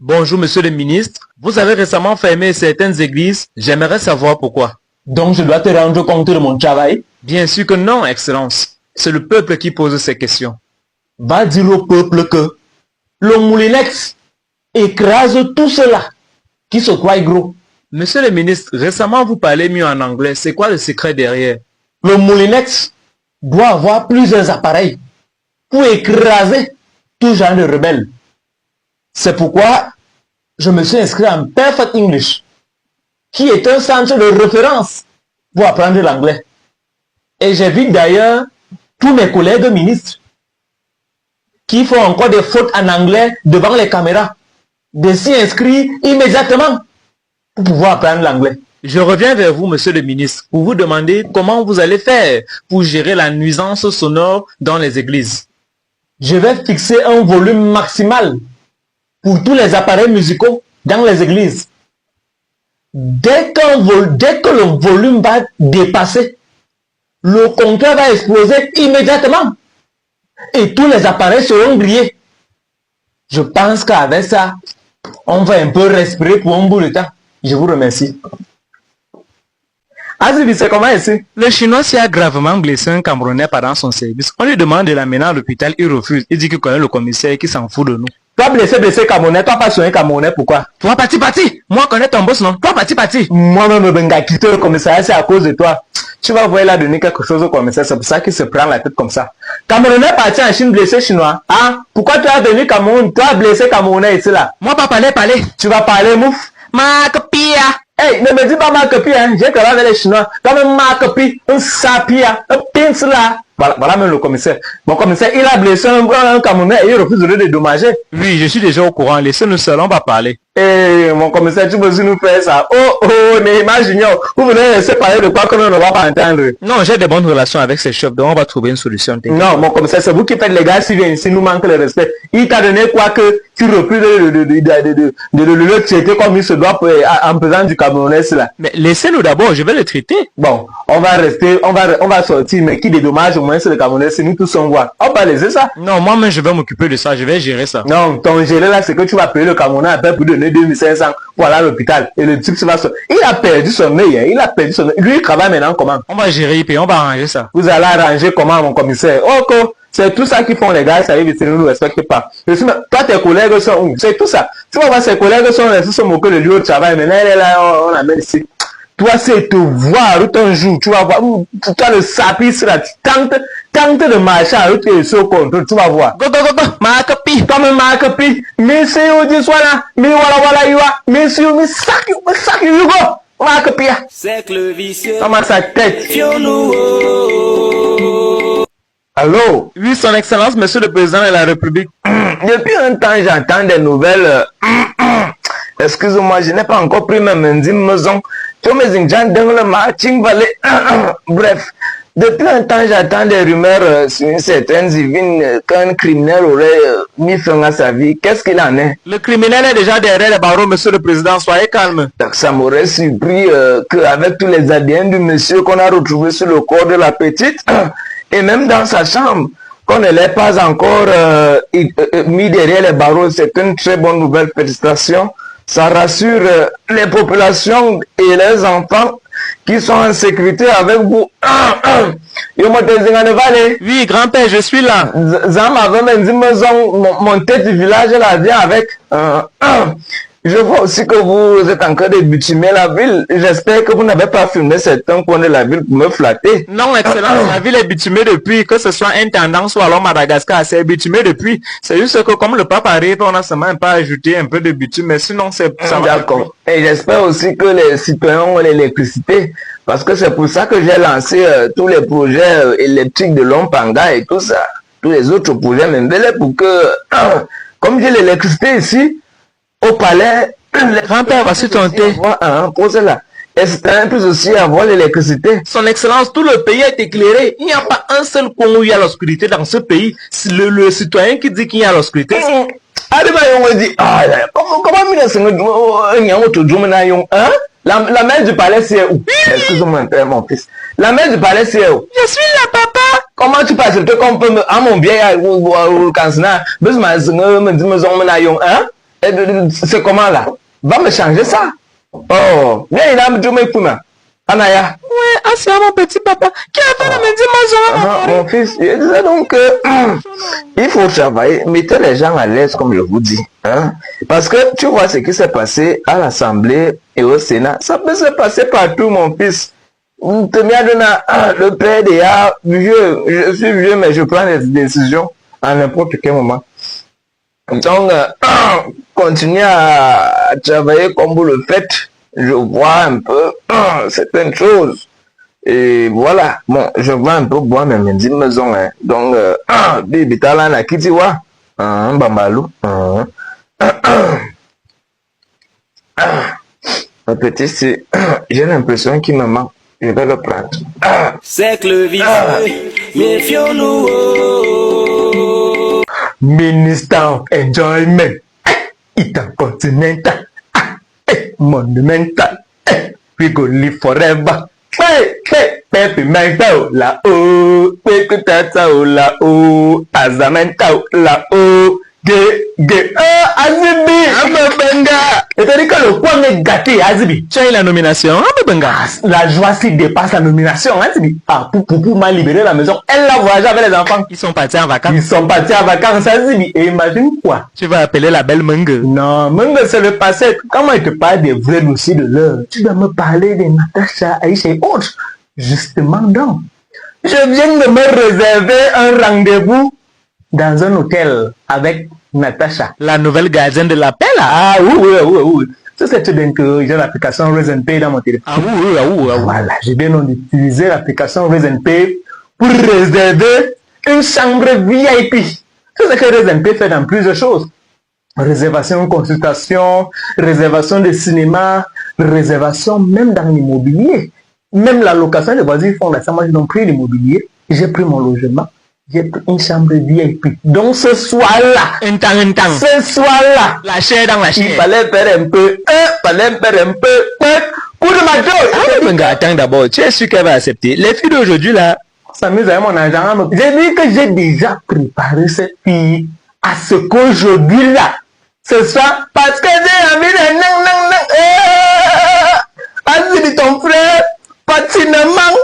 Bonjour, monsieur le ministre. Vous avez récemment fermé certaines églises. J'aimerais savoir pourquoi. Donc je dois te rendre compte de mon travail? Bien sûr que non, Excellence. C'est le peuple qui pose ces questions. Va dire au peuple que le Moulinex écrase tout cela qui se croit gros. Monsieur le ministre, récemment vous parlez mieux en anglais. C'est quoi le secret derrière? Le Moulinex doit avoir plusieurs appareils pour écraser tout genre de rebelles. C'est pourquoi je me suis inscrit en Perfect English, qui est un centre de référence pour apprendre l'anglais. Et j'invite d'ailleurs tous mes collègues ministres qui font encore des fautes en anglais devant les caméras de s'y inscrire immédiatement pour pouvoir apprendre l'anglais. Je reviens vers vous, monsieur le ministre, pour vous demander comment vous allez faire pour gérer la nuisance sonore dans les églises. Je vais fixer un volume maximal pour tous les appareils musicaux dans les églises. Dès que le volume va dépasser, le compteur va exploser immédiatement et tous les appareils seront grillés. Je pense qu'avec ça, on va un peu respirer pour un bout de temps. Je vous remercie. Azibi, c'est comment ici? Le Chinois s'y a gravement blessé un Camerounais pendant son service. On lui demande de l'amener à l'hôpital, il refuse. Il dit qu'il connaît le commissaire qui s'en fout de nous. Toi blessé Camerounais, toi pas soigné Camerounais, pourquoi? Toi parti. Moi connais ton boss, non? Toi parti. Moi-même, Benga, quitter le commissariat, c'est à cause de toi. Tu vas voir, il a donné quelque chose au commissaire, c'est pour ça qu'il se prend la tête comme ça. Camerounais parti en Chine blessé Chinois. Ah, pourquoi tu as venu Cameroun? Toi blessé Camerounais ici là. Moi pas parler. Tu vas parler, mouf. Ma copie. Hey, ne me dis pas ma copie, hein. J'ai travaillé avec les Chinois. Quand même ma copie, un sapia, un pince là. Voilà même le commissaire. Mon commissaire, il a blessé un Camerounais et il refuse de le dédommager. Oui, je suis déjà au courant. Laissez-nous seuls, on va parler. Eh, mon commissaire, tu veux aussi nous faire ça? Oh, mais imaginez, vous venez laisser parler de quoi que nous ne va pas entendre. Non, j'ai de bonnes relations avec ses chefs, donc on va trouver une solution. Non, mon commissaire, c'est vous qui faites les gars s'ils viennent ici, nous manque le respect. Il t'a donné quoi que tu refuses de le traiter comme il se doit en présence du Camerounais là. Mais laissez-nous d'abord, je vais le traiter. Bon, on va rester, on va sortir, mais qui dédommage au moins c'est le Camerounais, c'est nous tous on voit. On va laisser ça. Non, moi-même je vais m'occuper de ça, je vais gérer ça. Non, ton gérer là, c'est que tu vas payer le Camerounais après pour donner 2500 pour aller à l'hôpital. Et le type se va sortir. Il a perdu son œil, hein. Il a perdu son œil. Lui, il travaille maintenant comment? On va gérer, on va arranger ça. Vous allez arranger comment, mon commissaire? Ok, c'est tout ça qu'ils font les gars, ça arrive ici, ne nous respectent pas. Toi, tes collègues sont où? C'est tout ça. Tu vas voir, ses collègues sont restés se moquer de lui au travail. Maintenant, elle est là, on l'amène ici. Toi, c'est te voir un jour, tu vas voir, tu as le sapis là, tu tente de marcher à l'autre et sur contrôle, tu vas voir. Go, ma copie. Comme ma copie, mais c'est où dis soit là, mais voilà, you are, mais c'est où, mais sac, you go, ma copie. C'est le vicieux. Comment sa tête? Allô? Oui, son excellence, monsieur le président de la République. Depuis un temps, j'entends des nouvelles. Excusez-moi, je n'ai pas encore pris ma maison. Bref, depuis un temps, j'attends des rumeurs sur une certaine divine qu'un criminel aurait mis fin à sa vie. Qu'est-ce qu'il en est? Le criminel est déjà derrière les barreaux, monsieur le président, soyez calme. Donc, ça m'aurait surpris qu'avec tous les ADN du monsieur qu'on a retrouvé sur le corps de la petite, et même dans sa chambre, qu'on ne l'ait pas encore mis derrière les barreaux, c'est une très bonne nouvelle. Félicitations. Ça rassure les populations et les enfants qui sont en sécurité avec vous. Oui, grand-père, je suis là. Mon tête du village là vient avec. Je vois aussi que vous êtes en train de bitumer la ville. J'espère que vous n'avez pas filmé certains coins de la ville pour me flatter. Non, excellence, la ville est bitumée depuis, que ce soit Intendance ou alors Madagascar, c'est bitumé depuis. C'est juste que comme le pape arrive, on a seulement pas ajouté un peu de bitume, mais sinon c'est ça. D'accord. Et j'espère aussi que les citoyens ont l'électricité, parce que c'est pour ça que j'ai lancé tous les projets électriques de Lompanga et tout ça, tous les autres projets même pour que, comme j'ai l'électricité ici, au palais, le grand-père, voici ton thé. Pose-la. Et c'est un peu aussi avoir l'électricité. Son excellence, tout le pays est éclairé. Il n'y a pas un seul coin où il y a l'obscurité dans ce pays. Le citoyen qui dit qu'il y a l'obscurité. La mère du palais c'est où? Excuse-moi, mon fils. La mère du palais c'est où? Je suis là, papa. Comment tu peux accepter qu'on peut à mon bien au cancina? C'est comment là? Va me changer ça. Oh, viens, il a me dire, Anaya. Ouais, c'est mon petit papa. Qui a fait la maison? Mon fils, je disais donc il faut travailler, mettez les gens à l'aise comme je vous dis. Hein? Parce que tu vois ce qui s'est passé à l'Assemblée et au Sénat, ça peut se passer partout, mon fils. Le père déjà vieux, je suis vieux, mais je prends des décisions à n'importe quel moment. Donc, continuez à travailler comme vous le faites. Je vois un peu certaines choses. Et voilà, bon, je vois un peu boire mes maisons, hein. Donc, bibi talana kitiwa, bambalou, un petit, c'est, j'ai l'impression qu'il me manque. Je vais le prendre. C'est que le vivant, méfions-nous. Minister of Enjoyment, Intercontinental, Monumental, we go live forever. Pepe mental là-haut, pepe tata là-haut, azamenta là-haut, Azibi, Amabenga. C'est-à-dire que le point est gâté, Azibi. Tu as eu la nomination, Amabenga. La joie s'y dépasse la nomination, Azibi. Pour m'a libéré la maison, elle l'a voyagé avec les enfants. Ils sont partis en vacances. Ils sont partis en vacances, Azibi. Et imagine quoi? Tu vas appeler la belle Mungue. Non, Mungue c'est le passé. Comment il te parle des vrais dossiers de l'heure? Tu dois me parler de Natacha, Aïcha et autres. Justement, donc. Je viens de me réserver un rendez-vous dans un hôtel avec Natacha. La nouvelle gardienne de la paix, là. Ah oui. Ça, c'est tout d'un coup, j'ai l'application Reason Pay dans mon téléphone. Ah oui. Voilà, j'ai bien utilisé l'application Reason Pay pour réserver une chambre VIP. C'est ce que Reason Pay fait dans plusieurs choses. Réservation, consultation, réservation de cinéma, réservation même dans l'immobilier. Même la location, les voisins font la moi, ils ont pris l'immobilier, j'ai pris mon logement, j'ai pris une chambre VIP. Donc ce soir-là, ce soir-là, la chair dans la chair. Il fallait faire un peu, coup de macho. Attends d'abord, tu es sûr qu'elle va accepter? Les filles d'aujourd'hui là, s'amuse avec mon argent. J'ai dit que j'ai déjà préparé cette fille à ce qu'aujourd'hui là, ce soit parce que j'ai envie de Vas-y, ton frère. Patinement.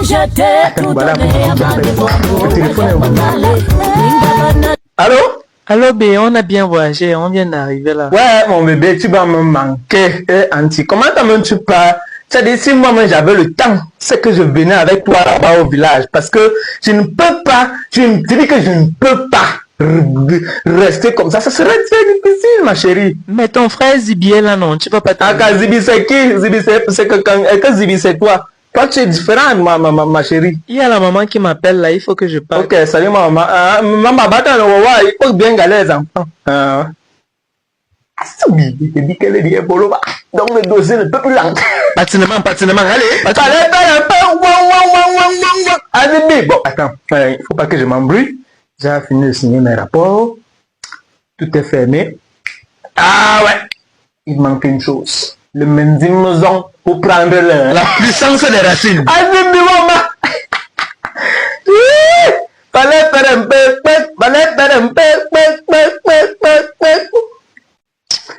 Je t'ai tout donné à ma Allô, bé, on a bien voyagé, on vient d'arriver là. Ouais, mon bébé, tu vas me manquer, Anti. Comment tu parles? C'est-à-dire, si moi j'avais le temps, c'est que je venais avec toi là-bas au village. Parce que je ne peux pas, tu me dis que je ne peux pas rester comme ça. Ça serait très difficile, ma chérie. Mais ton frère Zibi est là, non? Tu vas pas Zibi, c'est qui? Zibi, c'est que Zibi, c'est toi. Toi, tu es différente, ma chérie. Il y a la maman qui m'appelle là, il faut que je parle. Ok, salut maman. Maman, il faut bien galer les enfants. Il dit qu'elle est bien pour donc le dossier ne peut plus l'entrer. Patinement, allez. Allez, bon, attends, il faut pas que je m'embrouille. J'ai fini de signer mes rapports. Tout est fermé. Ah ouais, il manque une chose. Le maison pour prendre la puissance des racines. Allez, maman. Fallait faire un peu.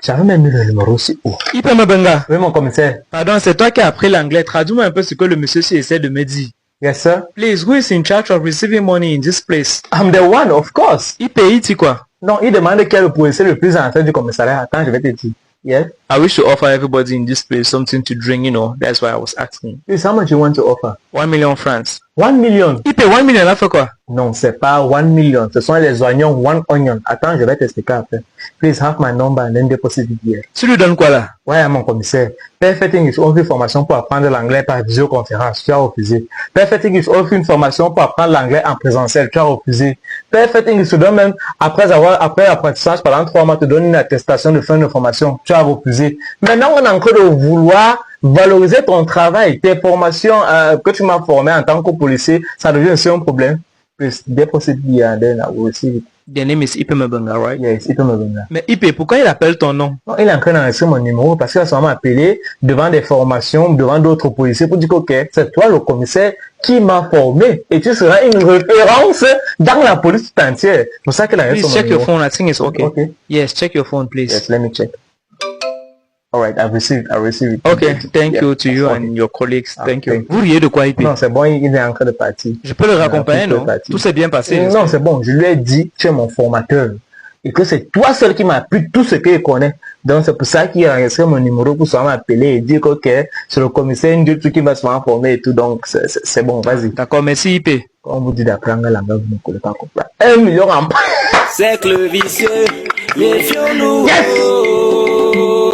J'avais même mis le numéro aussi haut. Ipe Mabenga. Oui, mon commissaire. Pardon, c'est toi qui as appris l'anglais. Traduis-moi un peu ce que le monsieur essaie de me dire. Yes, sir. Please, who is in charge of receiving money in this place? I'm the one, of course. Il paye, tu quoi? Non, il demande quel est le policier le plus en tête du commissariat. Attends, je vais te dire. Yes. I wish to offer everybody in this place something to drink, you know. That's why I was asking. Please, how much you want to offer? 1 million francs. 1 million? Il paye 1 million, là, fait quoi? Non, c'est pas 1 million. Ce sont les oignons, 1 onion. Attends, je vais t'expliquer après. Please have my number and then deposit it here. Tu lui donnes quoi là? Ouais, mon commissaire. Perfecting is offre une formation pour apprendre l'anglais par visioconférence. Tu as refusé. Perfecting is offre une formation pour apprendre l'anglais en présentiel. Tu as refusé. Perfecting is te donne même, après l'apprentissage pendant 3 mois, te donne une attestation de fin de formation. Tu as refusé. Maintenant, on est en train de vouloir valoriser ton travail, tes formations que tu m'as formé en tant que policier. Ça devient aussi un problème. Please deposit here and then I will see it. The name is Ipe Mabenga, right? Yes, Ipe Mabenga. Mais Ipe, pourquoi il appelle ton nom? Non, il est en train d'enregistrer mon numéro parce qu'il va sûrement m'appeler devant des formations, devant d'autres policiers pour dire que ok, c'est toi le commissaire qui m'a formé et tu seras une référence dans la police tout entière. C'est pour ça qu'il a Please check your phone. I think it's okay. Okay. Yes, check your phone, please. Yes, let me check. All right, I've received it. Okay, thank you to you Okay. and your colleagues. Thank you. thank Vous riez de quoi, Ipe? Non, c'est bon, il est en train de partir. Je peux le raccompagner, Il est en non? train de partir. Tout s'est bien passé. Non, c'est bon, je lui ai dit, tu es mon formateur. Et que c'est toi seul qui m'a appris tout ce qu'il connaît. Donc c'est pour ça qu'il a enregistré mon numéro pour souvent m'appeler et dire que ok, c'est le commissaire Ndioutou qui va se former et tout. Donc c'est bon, vas-y. D'accord, merci Ipe. Quand on vous dit d'apprendre la langue, vous ne pouvez pas comprendre. 1 million en Cercle vicieux, méfions-nous. Yes!